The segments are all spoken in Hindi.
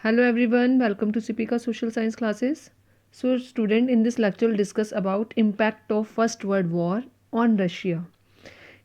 Hello everyone, welcome to CPK Social Science classes. So student, in this lecture we'll discuss about impact of First World War on Russia.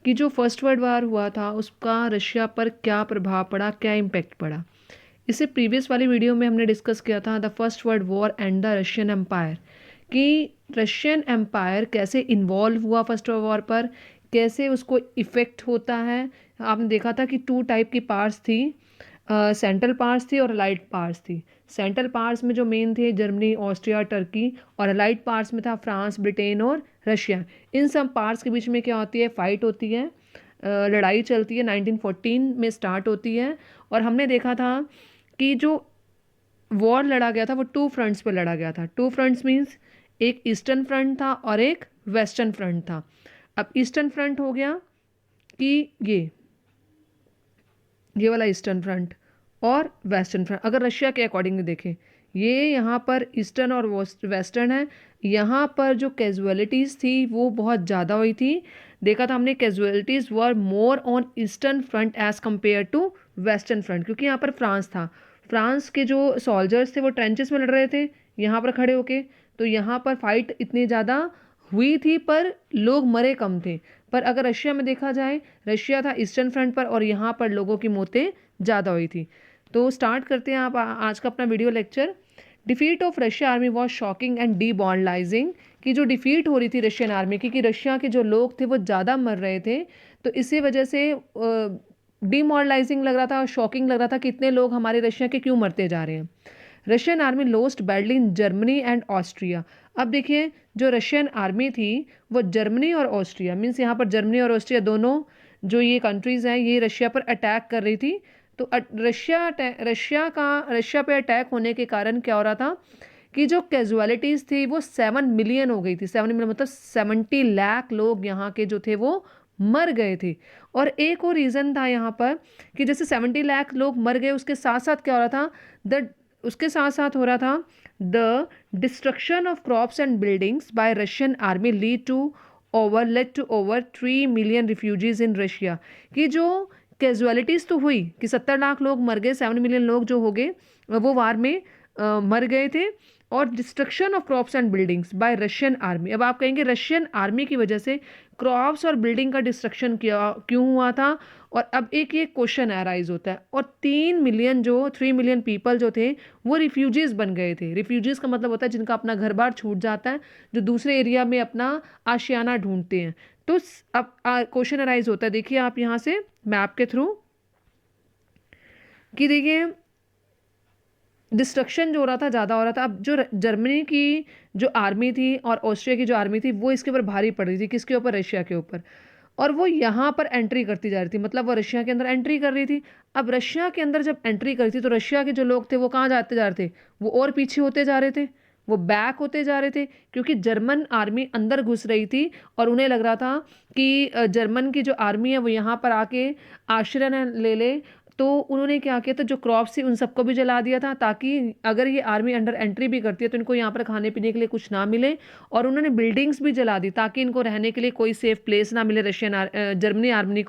कि जो फर्स्ट वर्ल्ड वार हुआ था उसका रशिया पर क्या प्रभाव पड़ा, क्या इम्पैक्ट पड़ा। इससे प्रीवियस वाली वीडियो में हमने डिस्कस किया था the first world war and the Russian empire, कि रशियन एम्पायर कैसे इन्वॉल्व हुआ फर्स्ट वर्ल्ड वॉर पर, कैसे उसको इफ़ेक्ट होता है। आपने देखा था कि टू टाइप की पार्ट्स थी, सेंट्रल पार्ट्स थी और अलाइड पार्ट्स थी। सेंट्रल पार्ट्स में जो मेन थे जर्मनी, ऑस्ट्रिया, टर्की, और अलाइड पार्ट्स में था फ्रांस, ब्रिटेन और रशिया। इन सब पार्ट्स के बीच में क्या होती है, फाइट होती है, लड़ाई चलती है। 1914 में स्टार्ट होती है और हमने देखा था कि जो वॉर लड़ा गया था वो टू फ्रंट्स पे लड़ा गया था। टू फ्रंट्स मीन्स एक ईस्टर्न फ्रंट था और एक वेस्टर्न फ्रंट था। अब ईस्टर्न फ्रंट हो गया कि ये वाला ईस्टर्न फ्रंट, और वेस्टर्न फ्रंट अगर रशिया के अकॉर्डिंग देखें, ये यहाँ पर ईस्टर्न और वेस्टर्न है। यहाँ पर जो कैजुअलिटीज़ थी वो बहुत ज़्यादा हुई थी। देखा था हमने, casualties were more on eastern front as compare to western front, क्योंकि यहाँ पर फ्रांस था। फ्रांस के जो सोल्जर्स थे वो ट्रेंचेस में लड़ रहे थे यहाँ पर खड़े होके, तो यहाँ पर फाइट इतनी ज़्यादा हुई थी पर लोग मरे कम थे। पर अगर रशिया में देखा जाए, रशिया था ईस्टर्न फ्रंट पर और यहाँ पर लोगों की मौतें ज़्यादा हुई थी। तो स्टार्ट करते हैं आप आज का अपना video lecture. Defeat of Russia army was shocking and demoralising, कि जो डिफीट हो रही थी रशियन आर्मी की, कि रशिया के जो लोग थे वो ज़्यादा मर रहे थे, तो इसी वजह से डीमोरलाइजिंग लग रहा था और शॉकिंग लग रहा था कि इतने लोग हमारे रशिया के क्यों मरते जा रहे हैं। Russian army lost badly in Germany and Austria. अब देखिए, जो रशियन आर्मी थी वो जर्मनी और ऑस्ट्रिया, मीन्स यहाँ पर जर्मनी और ऑस्ट्रिया दोनों जो ये कंट्रीज़ हैं ये रशिया पर अटैक कर रही थी। तो रशिया पे अटैक होने के कारण क्या हो रहा था कि जो कैजुअलिटीज़ थी वो 7 मिलियन हो गई थी। 7 मिलियन मतलब 70 लाख लोग यहाँ के जो थे वो मर गए थे। और एक और रीज़न था यहाँ पर कि जैसे 70 लाख लोग मर गए, उसके साथ साथ क्या हो रहा था, द उसके साथ साथ हो रहा था the destruction of crops and buildings by Russian army led to over 3 million refugees in Russia. कि जो कैजुअलिटीज़ तो हुई कि 70 लाख लोग मर गए, 7 मिलियन लोग जो हो गए वो वार में मर गए थे, और destruction of crops and buildings by Russian army. अब आप कहेंगे रशियन आर्मी की वजह से क्रॉप्स और बिल्डिंग का डिस्ट्रक्शन क्यों हुआ था। और अब एक ये क्वेश्चन अराइज होता है, और 3 मिलियन पीपल जो थे वो रिफ्यूजीज बन गए थे। रिफ्यूजीज का मतलब होता है जिनका अपना घर बार छूट जाता है, जो दूसरे एरिया में अपना आशियाना ढूंढते हैं। तो अब क्वेश्चन अराइज होता है, देखिए आप यहाँ से मैप के थ्रू, कि देखिए डिस्ट्रक्शन जो हो रहा था ज़्यादा हो रहा था। अब जो जर्मनी की जो आर्मी थी और ऑस्ट्रिया की जो आर्मी थी वो इसके ऊपर भारी पड़ रही थी, किसके ऊपर, रशिया के ऊपर। और वो यहाँ पर एंट्री करती जा रही थी, मतलब वो रशिया के अंदर एंट्री कर रही थी। अब रशिया के अंदर जब एंट्री करी थी तो रशिया के जो लोग थे वो कहाँ जाते जा रहे थे, वो और पीछे होते जा रहे थे, वो बैक होते जा रहे थे, क्योंकि जर्मन आर्मी अंदर घुस रही थी और उन्हें लग रहा था कि जर्मन की जो आर्मी है वो यहाँ पर आके आश्रय न ले ले। तो उन्होंने क्या किया था, जो क्रॉप्स थी उन सबको भी जला दिया था, ताकि अगर ये आर्मी अंडर एंट्री भी करती है तो इनको यहाँ पर खाने पीने के लिए कुछ ना मिले। और उन्होंने बिल्डिंग्स भी जला दी ताकि इनको रहने के लिए कोई सेफ प्लेस ना मिले जर्मनी आर्मी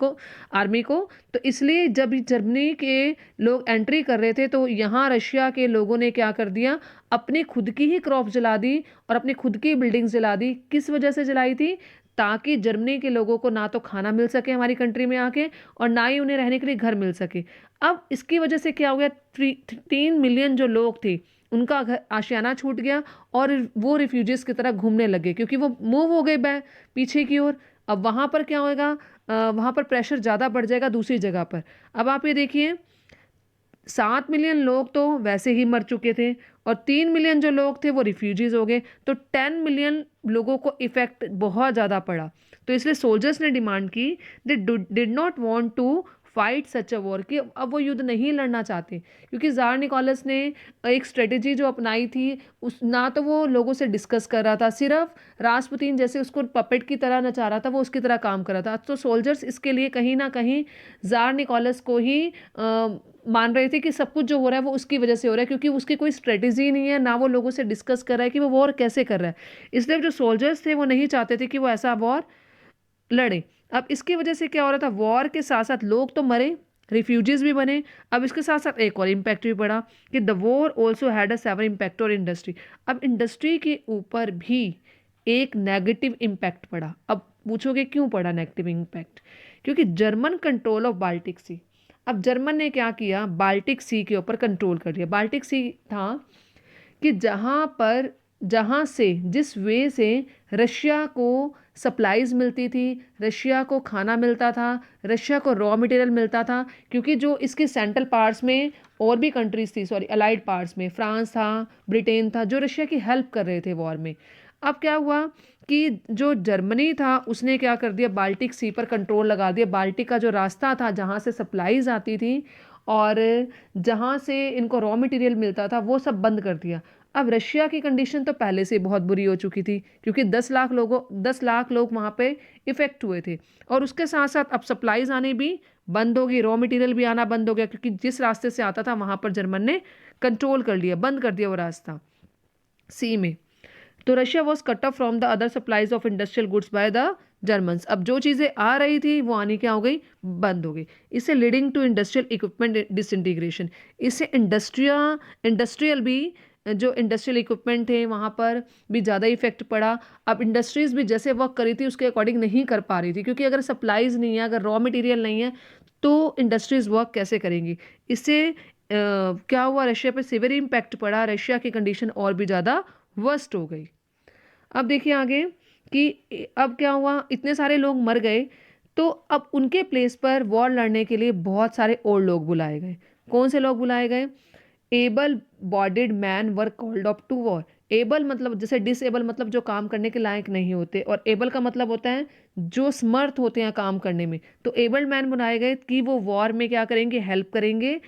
को। तो इसलिए जब जर्मनी के लोग एंट्री कर रहे थे तो यहाँ रशिया के लोगों ने क्या कर दिया, अपनी खुद की ही क्रॉप जला दी और अपनी खुद की बिल्डिंग्स जला दी। किस वजह से जलाई थी, ताकि जर्मनी के लोगों को ना तो खाना मिल सके हमारी कंट्री में आके, और ना ही उन्हें रहने के लिए घर मिल सके। अब इसकी वजह से क्या हो गया, 3 मिलियन जो लोग थे उनका घर आशियाना छूट गया और वो रिफ्यूजीज की तरह घूमने लगे, क्योंकि वो मूव हो गए पीछे की ओर। अब वहाँ पर क्या होएगा, वहाँ पर प्रेशर ज़्यादा बढ़ जाएगा दूसरी जगह पर। अब आप ये देखिए, 7 मिलियन लोग तो वैसे ही मर चुके थे और 3 मिलियन जो लोग थे वो रिफ्यूजीज हो गए, तो 10 मिलियन लोगों को इफेक्ट बहुत ज़्यादा पड़ा। तो इसलिए सोल्जर्स ने डिमांड की, they did not want to fight such a war, कि अब वो युद्ध नहीं लड़ना चाहते, क्योंकि जार निकोलस ने एक स्ट्रेटेजी जो अपनाई थी, उस ना तो वो लोगों से डिस्कस कर रहा था, सिर्फ रासपुतीन जैसे उसको पपेट की तरह नचा रहा था, वो उसकी तरह काम कर रहा था। तो सोल्जर्स इसके लिए कहीं ना कहीं जार निकोलस को ही मान रहे थे कि सब कुछ जो हो रहा है वो उसकी वजह से हो रहा है, क्योंकि उसकी कोई स्ट्रेटेजी नहीं है, ना वो लोगों से डिस्कस कर रहा है कि वो वॉर कैसे कर रहा है। इसलिए जो सोल्जर्स थे वो नहीं चाहते थे कि वो ऐसा वॉर लड़े। अब इसकी वजह से क्या हो रहा था, वॉर के साथ साथ लोग तो मरे, रिफ्यूजीज भी बने। अब इसके साथ साथ एक और इम्पैक्ट भी पड़ा कि the war also had a severe impact और इंडस्ट्री। अब इंडस्ट्री के ऊपर भी एक नेगेटिव इम्पैक्ट पड़ा। अब पूछोगे क्यों पड़ा नेगेटिव इम्पैक्ट? क्योंकि जर्मन कंट्रोल ऑफ बाल्टिक सी। अब जर्मन ने क्या किया, बाल्टिक सी के ऊपर कंट्रोल कर लिया। बाल्टिक सी था कि जहाँ से जिस वे से रशिया को सप्लाईज मिलती थी, रशिया को खाना मिलता था, रशिया को रॉ मटेरियल मिलता था, क्योंकि जो इसके सेंट्रल पार्ट्स में और भी कंट्रीज थी, सॉरी अलाइड पार्ट्स में फ्रांस था, ब्रिटेन था, जो रशिया की हेल्प कर रहे थे वॉर में। अब क्या हुआ कि जो जर्मनी था उसने क्या कर दिया, बाल्टिक सी पर कंट्रोल लगा दिया। बाल्टिक का जो रास्ता था जहाँ से सप्लाईज आती थी और जहाँ से इनको रॉ मटेरियल मिलता था वो सब बंद कर दिया। अब रशिया की कंडीशन तो पहले से बहुत बुरी हो चुकी थी, क्योंकि 10 लाख लोग वहाँ पे इफेक्ट हुए थे, और उसके साथ साथ अब सप्लाईज आने भी बंद हो गई, रॉ मटेरियल भी आना बंद हो गया, क्योंकि जिस रास्ते से आता था वहाँ पर जर्मन ने कंट्रोल कर लिया, बंद कर दिया वो रास्ता सी में। तो Russia was cut off from the other supplies of industrial goods by the Germans. अब जो चीज़ें आ रही थी वो आनी क्या हो गई, बंद हो गई। इससे leading to industrial equipment disintegration. इससे इंडस्ट्रियल भी, जो इंडस्ट्रियल इक्विपमेंट थे वहाँ पर भी ज़्यादा इफेक्ट पड़ा। अब इंडस्ट्रीज़ भी जैसे वर्क करी थी उसके अकॉर्डिंग नहीं कर पा रही थी, क्योंकि अगर सप्लाईज नहीं है, अगर रॉ मटेरियल नहीं है, तो इंडस्ट्रीज़ वर्क कैसे करेंगी। इससे क्या हुआ, रशिया पे सीवियर इम्पैक्ट पड़ा, रशिया की कंडीशन और भी ज़्यादा वर्स्ट हो गई। अब देखिए आगे कि अब क्या हुआ, इतने सारे लोग मर गए, तो अब उनके प्लेस पर वॉर लड़ने के लिए बहुत सारे और लोग बुलाए गए। कौन से लोग बुलाए गए? Able bodied man were called up to war. Able मतलब जैसे डिसेबल मतलब जो काम करने के लायक नहीं होते, और एबल का मतलब होता है जो समर्थ होते हैं काम करने में। तो एबल्ड मैन बुलाए गए कि वो वॉर में क्या करेंगे, हेल्प करेंगे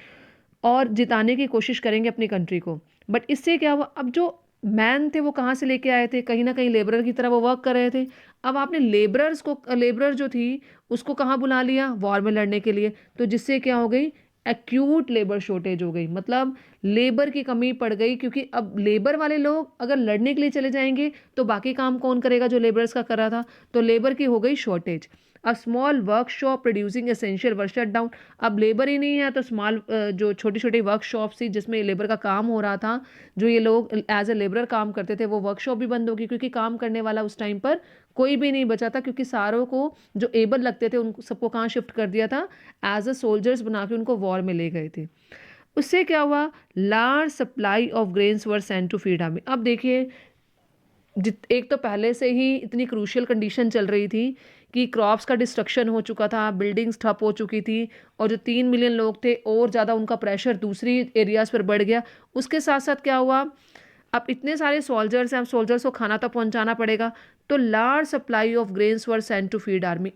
और जिताने की कोशिश करेंगे अपनी कंट्री को। बट इससे क्या हुआ, अब जो मैन थे वो कहाँ से लेके आए थे, कहीं ना कहीं लेबरर की तरह वो वर्क कर रहे थे। अब आपने लेबरर जो थी उसको कहाँ बुला लिया, वॉर में लड़ने के लिए। तो जिससे क्या हो गई, एक्यूट लेबर शॉर्टेज हो गई, मतलब लेबर की कमी पड़ गई, क्योंकि अब लेबर वाले लोग अगर लड़ने के लिए चले जाएंगे तो बाकी काम कौन करेगा जो लेबर्स का कर रहा था। तो लेबर की हो गई शॉर्टेज। अब स्मॉल वर्कशॉप प्रोड्यूसिंग एसेंशियल वर शट डाउन। अब लेबर ही नहीं है तो स्मॉल जो छोटी छोटी वर्कशॉप थी जिसमें लेबर का काम हो रहा था, जो ये लोग एज ए लेबरर काम करते थे, वो वर्कशॉप भी बंद होगी, क्योंकि काम करने वाला उस टाइम पर कोई भी नहीं बचा था, क्योंकि सारों को जो एबल लगते थे उनको सबको कहाँ शिफ्ट कर दिया था, एज अ सोल्जर्स बना के उनको वॉर में ले गए थे। उससे क्या हुआ, large supply of grains were sent to feed army. अब देखिए एक तो पहले से ही इतनी क्रूशियल कंडीशन चल रही थी कि क्रॉप्स का डिस्ट्रक्शन हो चुका था, बिल्डिंग्स ठप हो चुकी थी, और जो 3 मिलियन लोग थे और ज़्यादा उनका प्रेशर दूसरी एरियाज़ पर बढ़ गया। उसके साथ साथ क्या हुआ, अब इतने सारे सोल्जर्स हैं, अब सोल्जर्स को खाना तो पहुंचाना पड़ेगा। तो large supply of grains were sent to feed army.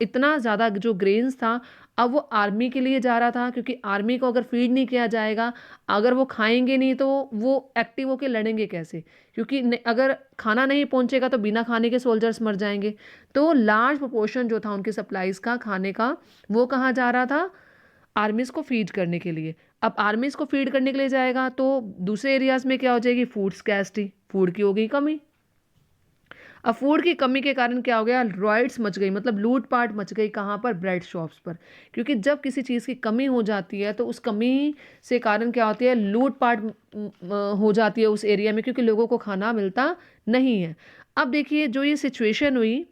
इतना ज़्यादा जो ग्रेन्स था अब वो आर्मी के लिए जा रहा था, क्योंकि आर्मी को अगर फीड नहीं किया जाएगा, अगर वो खाएंगे नहीं तो वो एक्टिव होके लड़ेंगे कैसे, क्योंकि अगर खाना नहीं पहुंचेगा तो बिना खाने के सोल्जर्स मर जाएंगे। तो लार्ज प्रोपोर्शन जो था उनकी सप्लाईज का खाने का, वो कहाँ जा रहा था, आर्मीज को फीड करने के लिए। अब आर्मीज को फीड करने के लिए जाएगा तो दूसरे एरियाज में क्या हो जाएगी, फूड स्कैर्सिटी, फूड की हो गई कमी। अब फूड की कमी के कारण क्या हो गया, रॉयट्स मच गई, मतलब लूट पाट मच गई। कहाँ पर, ब्रेड शॉप्स पर, क्योंकि जब किसी चीज़ की कमी हो जाती है तो उस कमी से कारण क्या होती है, लूट पाट हो जाती है उस एरिया में, क्योंकि लोगों को खाना मिलता नहीं है। अब देखिए जो ये सिचुएशन हुई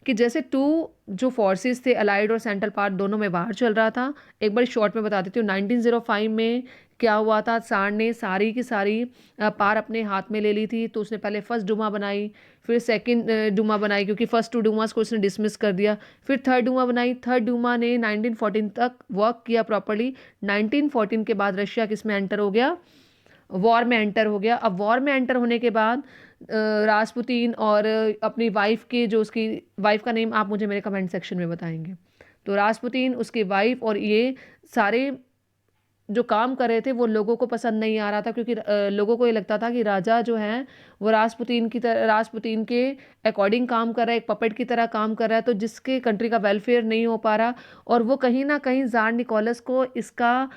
कि जैसे जो फोर्सेस थे अलाइड और सेंट्रल पार्ट दोनों में बाहर चल रहा था। एक बार शॉर्ट में बता देती हूँ, 1905 में क्या हुआ था, सार ने सारी की सारी पार अपने हाथ में ले ली थी। तो उसने पहले फर्स्ट डूमा बनाई, फिर सेकंड डूमा बनाई, क्योंकि फर्स्ट 2 डूमास को उसने डिसमिस कर दिया। फिर थर्ड डूमा बनाई, थर्ड डूमा ने 1914 तक वर्क किया प्रॉपर्ली। 1914 के बाद रशिया किस में एंटर हो गया, वॉर में एंटर हो गया। अब वॉर में एंटर होने के बाद रासपुतीन और अपनी वाइफ के, जो उसकी वाइफ का नेम आप मुझे मेरे कमेंट सेक्शन में बताएंगे। तो रासपुतीन, उसकी वाइफ और ये सारे जो काम कर रहे थे वो लोगों को पसंद नहीं आ रहा था, क्योंकि लोगों को ये लगता था कि राजा जो है वो रासपुतीन के अकॉर्डिंग काम कर रहा है, एक पपेट की तरह काम कर रहा है, तो जिसके कंट्री का वेलफेयर नहीं हो पा रहा। और वो कहीं ना कहीं ज़ार निकोलस को इसका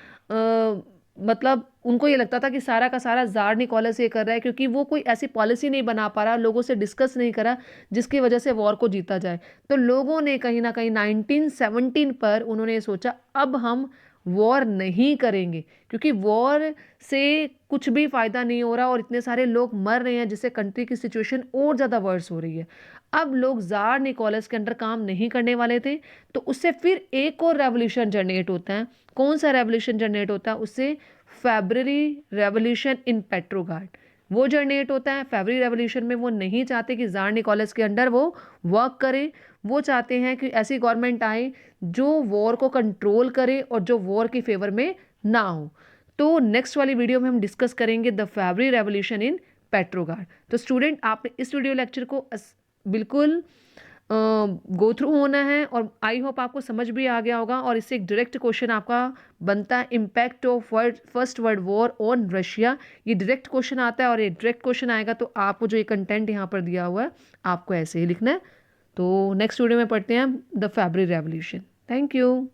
मतलब उनको ये लगता था कि सारा का सारा ज़ार निकोलस ये कर रहा है, क्योंकि वो कोई ऐसी पॉलिसी नहीं बना पा रहा, लोगों से डिस्कस नहीं करा जिसकी वजह से वॉर को जीता जाए। तो लोगों ने कहीं ना कहीं 1917 पर उन्होंने ये सोचा, अब हम वॉर नहीं करेंगे, क्योंकि वॉर से कुछ भी फ़ायदा नहीं हो रहा और इतने सारे लोग मर रहे हैं, जिससे कंट्री की सिचुएशन और ज़्यादा वर्स हो रही है। अब लोग ज़ार निकोलस के अंडर काम नहीं करने वाले थे, तो उससे फिर एक और रेवोल्यूशन जनरेट होता है। कौन सा रेवोल्यूशन जनरेट होता है? उससे फेब्रवरी रेवोल्यूशन इन पेट्रोग्राड वो जनरेट होता है। फेब्रवरी रेवोल्यूशन में वो नहीं चाहते कि ज़ार निकोलस के अंडर वो वर्क करे, वो चाहते हैं कि ऐसी गवर्नमेंट आए जो वॉर को कंट्रोल करे और जो वॉर की फेवर में ना हो। तो नेक्स्ट वाली वीडियो में हम डिस्कस करेंगे the February revolution in Petrograd. तो स्टूडेंट, आपने इस वीडियो लेक्चर को बिल्कुल गो थ्रू होना है, और आई होप आपको समझ भी आ गया होगा। और इससे एक डायरेक्ट क्वेश्चन आपका बनता है, impact of first world war on Russia. ये डायरेक्ट क्वेश्चन आता है, और ये डायरेक्ट क्वेश्चन आएगा तो आपको जो ये कंटेंट यहाँ पर दिया हुआ है आपको ऐसे ही लिखना है। तो नेक्स्ट वीडियो में पढ़ते हैं the February revolution. Thank you.